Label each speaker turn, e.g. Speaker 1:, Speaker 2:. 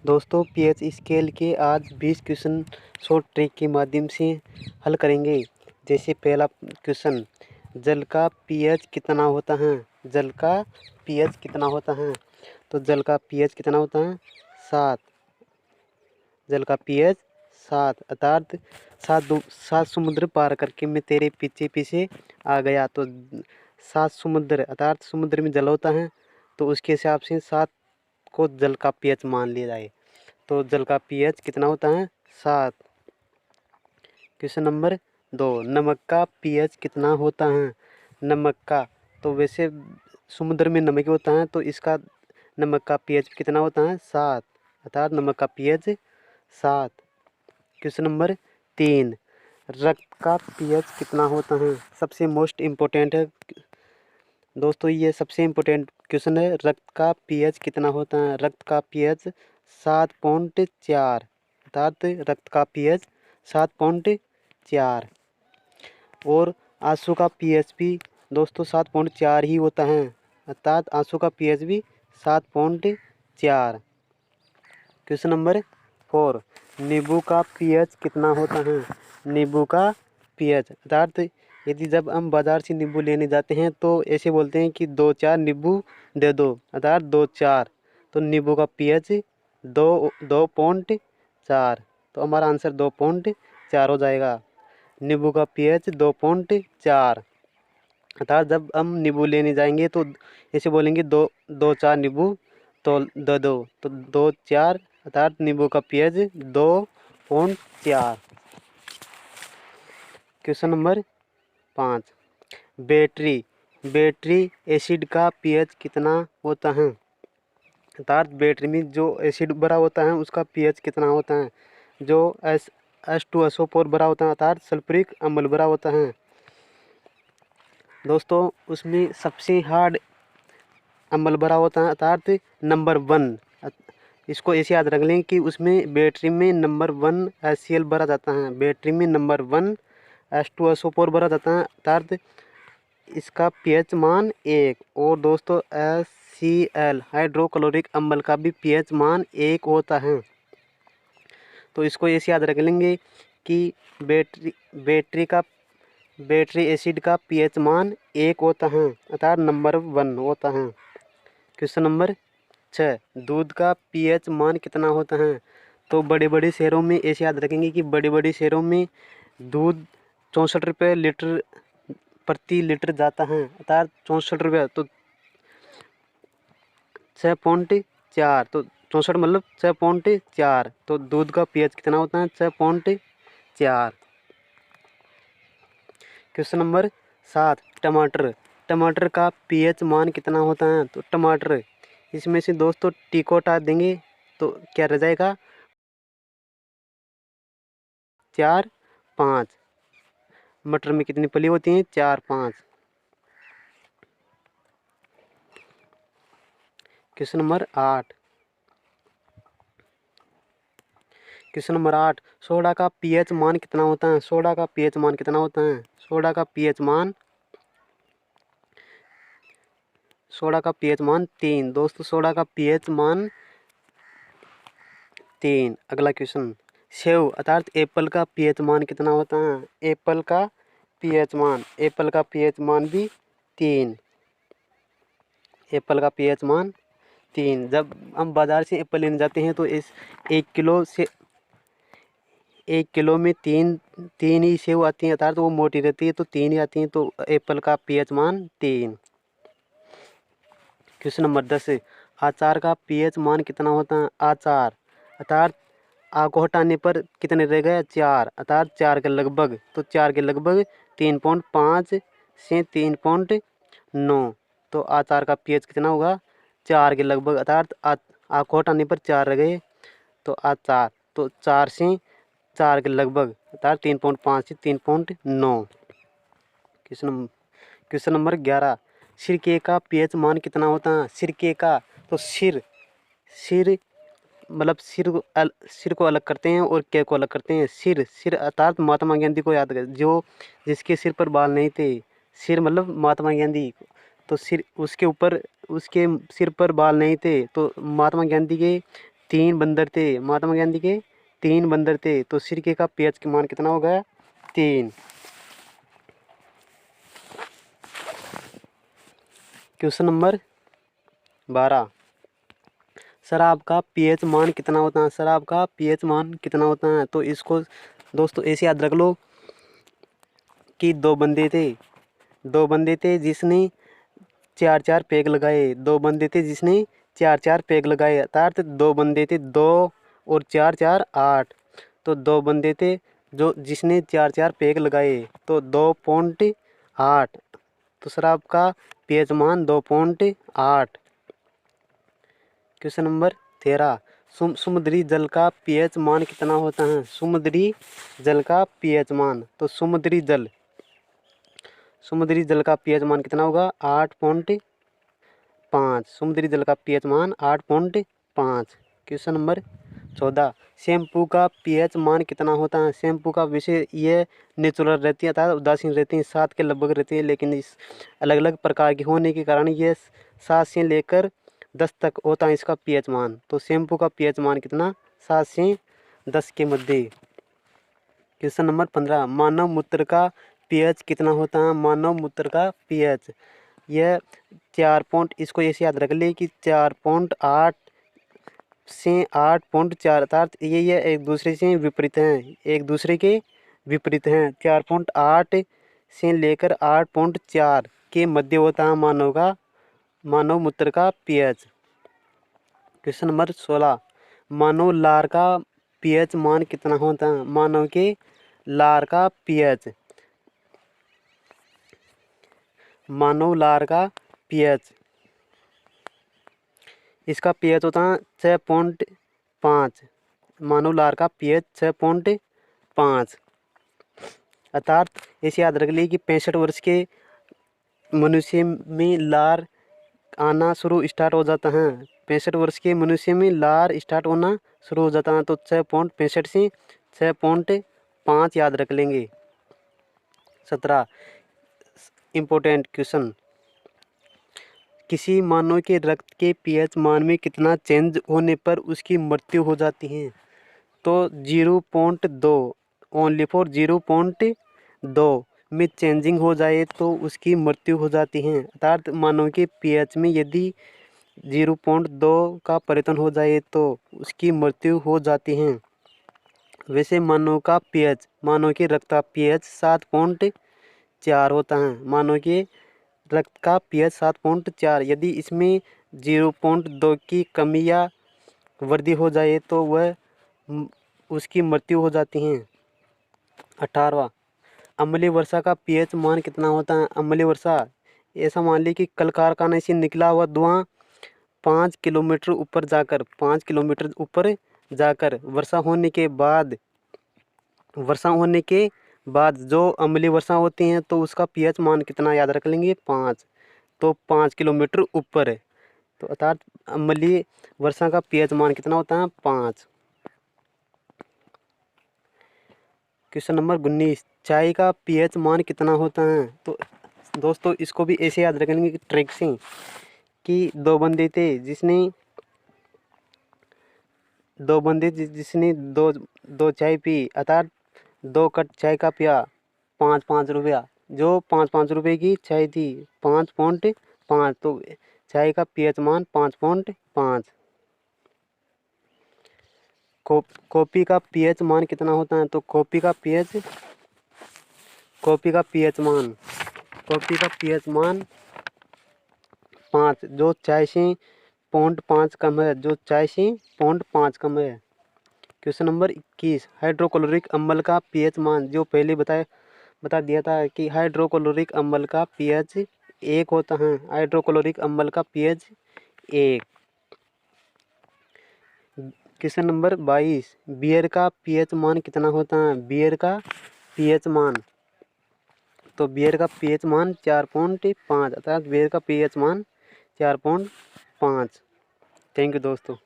Speaker 1: दोस्तों pH scale के आज 20 क्वेश्चन शॉर्ट ट्रिक के माध्यम से हल करेंगे। जैसे पहला क्वेश्चन, जल का पीएच कितना होता है? जल का पीएच कितना होता है? तो जल का पीएच कितना होता है? 7। जल का पीएच 7 अर्थात 7 समुद्र पार करके मैं तेरे पीछे पीछे आ गया। तो 7 समुद्र अर्थात समुद्र में जल होता है, तो उसके हिसाब से 7 को जल का पीएच मान लिया जाए। तो जल का पीएच कितना होता है? 7। क्वेश्चन नंबर 2, नमक का पीएच कितना होता है? नमक का, तो वैसे समुद्र में नमक होता है, तो इसका नमक का पीएच कितना होता है? 7 अर्थात नमक का पीएच 7। क्वेश्चन नंबर 3, रक्त का पीएच कितना होता है? सबसे मोस्ट इम्पोर्टेंट है दोस्तों, ये सबसे इम्पोर्टेंट क्वेश्चन है। रक्त का पीएच कितना होता है? रक्त का पीएच 7.4 अर्थात रक्त का पीएच 7.4। और आंसू का पीएच भी दोस्तों 7.4 ही होता है, अर्थात आंसू का पीएच भी 7.4। क्वेश्चन नंबर 4, नींबू का पीएच कितना होता है? नींबू का पीएच अर्थात यदि जब हम बाज़ार से नींबू लेने जाते हैं तो ऐसे बोलते हैं कि 2-4 नींबू दे दो, अर्थात 2-4। तो नींबू का पीएच 2.4, तो हमारा आंसर 2.4 हो जाएगा। नींबू का पीएच 2.4 अर्थात जब हम नींबू लेने जाएंगे तो ऐसे बोलेंगे 2-4 नींबू तो दे दो, तो 2-4 अर्थात नींबू का pH 2.4। Question number 5, battery acid का पीएच कितना होता है? अर्थात बैटरी में जो एसिड भरा होता है उसका पीएच कितना होता है? जो H2SO4 भरा होता है अर्थात सल्फ्यूरिक अम्ल भरा होता है दोस्तों, उसमें सबसे हार्ड अम्ल भरा होता है अर्थात नंबर 1। इसको ऐसे याद रख लें कि उसमें बैटरी में नंबर 1 HCl भरा जाता है। बैटरी में नंबर 1 H2SO4 भरा जाता है अर्थात इसका पीएच मान 1। और दोस्तों HCl हाइड्रोक्लोरिक अम्ल का भी पीएच मान 1 होता है। तो इसको ऐसे याद रख लेंगे कि बैटरी एसिड का पीएच मान 1 होता है अर्थात नंबर 1 होता है। क्वेश्चन नंबर 6, दूध का पीएच मान कितना होता है? तो बड़े बड़े शहरों में ऐसे याद रखेंगे कि बड़े बड़े शहरों में दूध 64 रुपये लीटर प्रति लीटर जाता है अर्थात 64 रुपये, तो 6.4, तो 64 मतलब 6.4, तो दूध का पीएच कितना होता है? 6.4। क्वेश्चन नंबर 7, टमाटर का पीएच मान कितना होता है? तो टमाटर, इसमें से दोस्तों टी को हटा देंगे तो क्या रह जाएगा? 4-5। मटर में कितनी फली होती हैं? 4-5। क्वेश्चन नंबर 8, सोडा का पीएच मान कितना होता है? सोडा का पीएच मान कितना होता है? सोडा का पीएच मान 3 दोस्तों, सोडा का पीएच मान 3। अगला क्वेश्चन, सेव अर्थात एप्पल का पीएच मान कितना होता है? एप्पल का पीएच मान भी 3। एप्पल का पीएच मान 3। जब हम बाज़ार से एप्पल लेने जाते हैं तो इस 1 किलो में तीन ही सेव आती हैं अर्थात वो मोटी रहती है, तो 3 ही आती हैं, तो एप्पल का पीएच मान 3। क्वेश्चन नंबर 10, अचार का पीएच मान कितना होता है? अचार अर्थात आ को हटाने पर कितने रह गए? 4 अर्थात 4 के लगभग, तो 4 के लगभग 3.5 से 3.9, तो अचार का पीएच कितना होगा? 4 के लगभग अर्थात आ को हटाने पर 4 रह गए, तो अचार, तो 4 से 4 के लगभग अर्थात 3.5 से 3.9। क्वेश्चन नंबर 11, सिरके का पीएच मान कितना होता है? सिरके का, तो सिर मतलब सिर को अलग करते हैं और के को अलग करते हैं। सिर अर्थात महात्मा गांधी को याद कर, जो जिसके सिर पर बाल नहीं थे। सिर मतलब महात्मा गांधी, तो सिर उसके ऊपर उसके सिर पर बाल नहीं थे, तो महात्मा गांधी के 3 बंदर थे, महात्मा गांधी के 3 बंदर थे, तो सिरके का pH का मान कितना हो गया? 3। क्वेश्चन नंबर 12, शराब का pH मान कितना होता है? शराब का pH मान कितना होता है? तो इसको दोस्तों ऐसे याद रख लो कि दो बंदे थे जिसने 4-4 पेग लगाए। 2 बंदे थे जिसने 4-4 पेग लगाए, अर्थात 2 बंदे थे, 2 और 4-4 8। तो 2 बंदे थे जिसने 4-4 पेग लगाए, तो 2.8। तो शराब का pH मान 2.8। क्वेश्चन नंबर 13, समुद्री जल का pH मान कितना होता है? समुद्री जल का pH मान, तो समुद्री जल का pH मान कितना होगा? 8.5। समुद्री जल का pH मान 8.5। क्वेश्चन नंबर 14, शैम्पू का pH मान कितना होता है? शैम्पू का विषय ये नेचुरल रहती है, अर्थात उदासीन रहती है, 7 के लगभग रहती है, लेकिन इस अलग अलग प्रकार की होने के कारण ये 7 से लेकर 10 तक होता है इसका pH मान। तो शैम्पू का pH मान कितना? 7 से 10 के मध्य। क्वेश्चन नंबर 15, मानव मूत्र का pH कितना होता है? मानव मूत्र का pH यह 4 इसको ऐसे याद रख ले कि 4.8 से 8.4, अर्थात ये एक दूसरे से विपरीत हैं, 4.8 से लेकर 8.4 के मध्य होता है मानव मूत्र का pH। क्वेश्चन नंबर 16, मानव लार का pH मान कितना होता है? मानव के लार का pH, इसका pH होता है 6.5। मानव लार का pH 6.5, अर्थात ऐसे याद रख ली कि 65 वर्ष के मनुष्य में लार आना शुरू स्टार्ट हो जाता है। 65 वर्ष के मनुष्य में लार स्टार्ट होना शुरू हो जाता है, तो 6.65 से 6.5 याद रख लेंगे। 17, इम्पोर्टेंट क्वेश्चन, किसी मानव के रक्त के pH मान में कितना चेंज होने पर उसकी मृत्यु हो जाती है? तो 0.2, ओनली फॉर 0.2 में चेंजिंग हो जाए तो उसकी मृत्यु हो जाती है, अर्थात मानव के pH में यदि 0.2 का परिवर्तन हो जाए तो उसकी मृत्यु हो जाती है। वैसे मानव के रक्त का pH 7.4 होता है। मानव के रक्त का pH 7.4, यदि इसमें 0.2 की कमी या वृद्धि हो जाए तो वह उसकी मृत्यु हो जाती है। 18वां, अम्लीय वर्षा का pH मान कितना होता है? अम्लीय वर्षा, ऐसा मान ली कि कल कारखाने से निकला हुआ धुआं 5 किलोमीटर ऊपर जाकर वर्षा होने के बाद जो अम्लीय वर्षा होती है तो उसका pH मान कितना याद रख लेंगे? 5। तो 5 किलोमीटर ऊपर है, तो अर्थात अम्लीय वर्षा का pH मान कितना होता है? 5। क्वेश्चन नंबर 19, चाय का pH मान कितना होता है? तो दोस्तों इसको भी ऐसे याद रखेंगे कि ट्रिक से कि दो बंदे थे जिसने दो चाय पी, अर्थात 2 कप चाय का पिया, 5-5 रुपया, जो 5-5 रुपये की चाय थी 5.5, तो चाय का pH मान 5.5। कॉफ़ी का pH मान कितना होता है? तो कॉफ़ी का pH मान 5, जो चाय से 0.5 कम है, कम है। क्वेश्चन नंबर 21, हाइड्रोक्लोरिक अम्ल का pH मान, जो पहले बता दिया था कि हाइड्रोक्लोरिक अम्ल का pH 1 होता है। हाइड्रोक्लोरिक अम्ल का pH 1। क्वेश्चन नंबर 22, बियर का pH मान कितना होता है? बियर का pH मान, तो बियर का pH मान 4.5, अर्थात बियर का pH मान 4.5। थैंक यू दोस्तों।